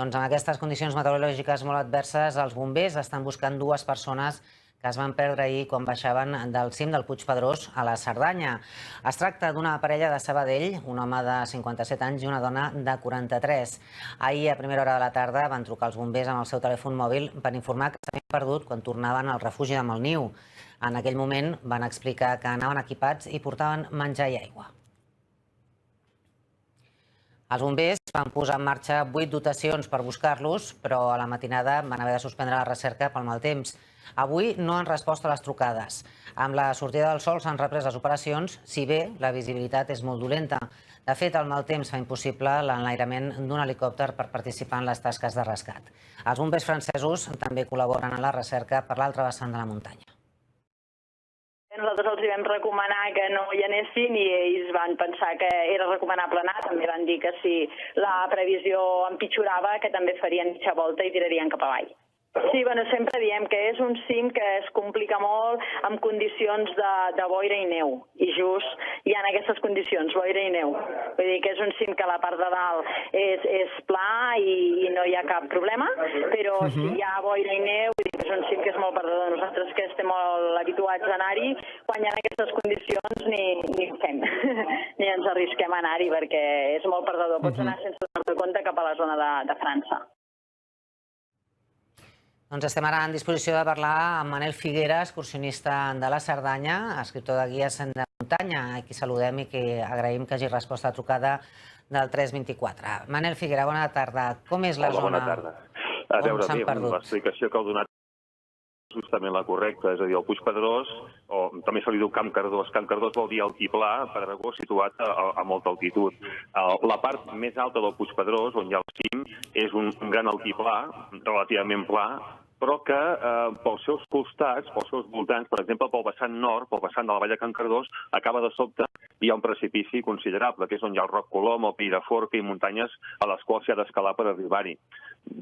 Doncs en aquestes condicions meteorològiques molt adverses, els bombers estan buscant dues persones que es van perdre ahir quan baixaven del cim del Puig Pedrós a la Cerdanya. Es tracta d'una parella de Sabadell, un home de 57 anys i una dona de 43. Ahir, a primera hora de la tarda, van trucar els bombers amb el seu telèfon mòbil per informar que s'havien perdut quan tornaven al refugi de Malniu. En aquell moment van explicar que anaven equipats i portaven menjar i aigua. Els bombers van posar en marxa 8 dotacions per buscar-los, però a la matinada van haver de suspendre la recerca pel mal temps. Avui no han respost a les trucades. Amb la sortida del sol s'han reprès les operacions, si bé la visibilitat és molt dolenta. De fet, el mal temps fa impossible l'enlairament d'un helicòpter per participar en les tasques de rescat. Els bombers francesos també col·laboren en la recerca per l'altra vessant de la muntanya. Nosaltres els vam recomanar que no hi anessin i ells van pensar que era recomanable anar. També van dir que si la previsió empitjorava, que també farien mitja volta i tirarien cap avall. Sí, sempre diem que és un cim que es complica molt amb condicions de boira i neu. I just hi ha aquestes condicions, boira i neu. Vull dir que és un cim que la part de dalt és pla i no hi ha cap problema, però si hi ha boira i neu, és un cim que és molt perdedor. Nosaltres que estem molt habituats a anar-hi, quan hi ha aquestes condicions ni ho fem, ni ens arrisquem a anar-hi perquè és molt perdedor. Pots anar sense donar-te compte cap a la zona de França. Doncs estem ara en disposició de parlar amb Manel Figuera, excursionista de la Cerdanya, escriptor de guies de muntanya, a qui saludem i que agraïm que hagi respost a la trucada del 324. Manel Figuera, bona tarda. Com és la zona on s'han perdut? L'explicació que heu donat és justament la correcta, és a dir, el Puig Pedrós, o també se li diu Camp Cardós. Camp Cardós vol dir altiplà, Pedregós situat a molta altitud. La part més alta del Puig Pedrós, on hi ha el cim, és un gran altiplà, relativament pla, però que pels seus costats, pels seus voltants, per exemple, pel vessant nord, pel vessant de la vall de Can Cardós, acaba de sobte hi ha un precipici considerable, que és on hi ha el Roc Colom, el Pi de Forca i muntanyes a les quals s'ha d'escalar per arribar-hi.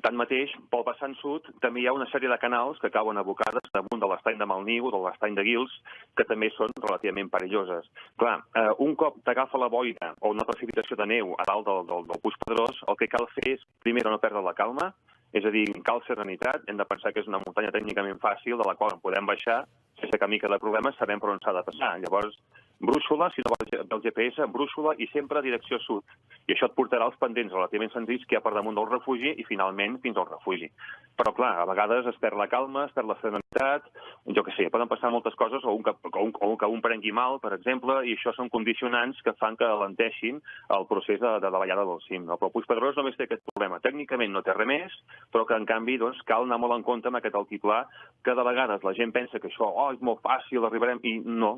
Tanmateix, pel vessant sud també hi ha una sèrie de canals que cauen abocades damunt de l'estany de Malniu, de l'estany de Guils, que també són relativament perilloses. Clar, un cop t'agafa la boira o una precipitació de neu a dalt del Puig Pedrós, el que cal fer és, primer, no perdre la calma, és a dir, cal serenitat, hem de pensar que és una muntanya tècnicament fàcil de la qual en podem baixar sense cap mica de problemes, sabem per on s'ha de passar. Llavors, brúixola, si no vols el GPS, brúixola i sempre direcció sud. I això et portarà als pendents relativament senzills que hi ha per damunt del refugi i finalment fins al refugi. Però clar, a vegades es perd la calma, es perd la serenitat, jo què sé, poden passar moltes coses, o que un prengui mal, per exemple, i això són condicionants que fan que alenteixin el procés de davallada del cim. Però el Puig Pedrós només té aquest problema. Tècnicament no té res més, però que en canvi cal anar molt en compte amb aquest altiplà, que de vegades la gent pensa que això és molt fàcil, arribarem, i no.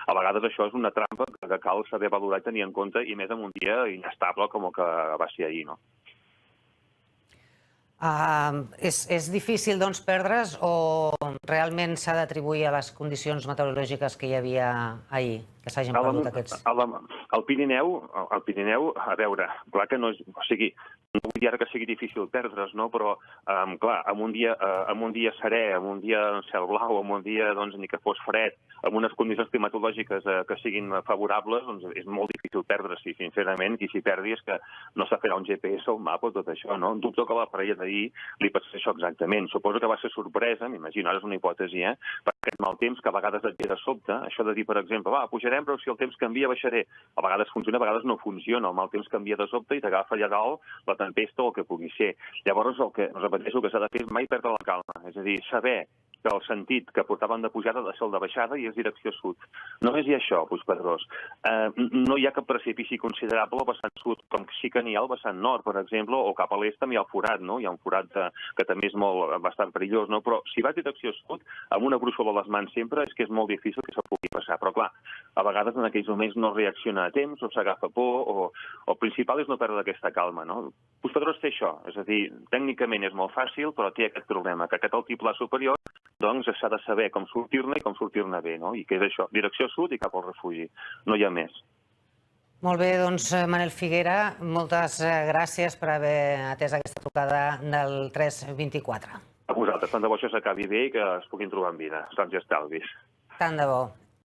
A vegades això és una trampa que cal saber valorar i tenir en compte, i més en un dia inestable com el que va ser ahir, no? És difícil, doncs, perdre's o realment s'ha d'atribuir a les condicions meteorològiques que hi havia ahir, que s'hagin perdut aquests? Al Pirineu, a veure, clar que no és... O sigui, no vull dir ara que sigui difícil perdre's, no? Però, clar, en un dia serè, en un dia cel blau, en un dia ni que fos fred, amb unes condicions climatològiques que siguin favorables, doncs és molt difícil perdre-s'hi, sincerament. Qui s'hi perdi és que no sap fer un GPS o un mapa o tot això, no? Dubto que a la parella d'ahir li passés això exactament. Suposo que va ser sorpresa, m'imagino, ara és una hipòtesi, per aquest mal temps que a vegades et ve de sobte, això de dir, per exemple, pujarem, però si el temps canvia baixaré. A vegades funciona, a vegades no funciona. El mal temps canvia de sobte i t'agafa allà dalt la tempesta o el que pugui ser. Llavors, repeteixo, el que s'ha de fer és mai perdre la calma. És a dir, saber que el sentit que portaven de pujada ha de ser el de baixada i és direcció sud. Només hi ha això, Puig Pedrós. No hi ha cap precipici considerable al vessant sud, com sí que n'hi ha al vessant nord, per exemple, o cap a l'est també hi ha el forat, no? Hi ha un forat que també és bastant perillós, no? Però si vas direcció sud, amb una brúixola a les mans sempre, és que és molt difícil que se pugui passar. Però clar, a vegades en aquells moments no reacciona a temps o s'agafa por, o el principal és no perdre aquesta calma, no? Puig Pedrós té això, és a dir, tècnicament és molt fàcil, però té aquest problema, que aquest altiplà superior doncs s'ha de saber com sortir-ne i com sortir-ne bé, no? I que és això, direcció sud i cap al refugi. No hi ha més. Molt bé, doncs, Manel Figuera, moltes gràcies per haver atès aquesta trucada del 324. A vosaltres, tant de bo això s'acabi bé i que es puguin trobar en vida. Sants i estalvis. Tant de bo.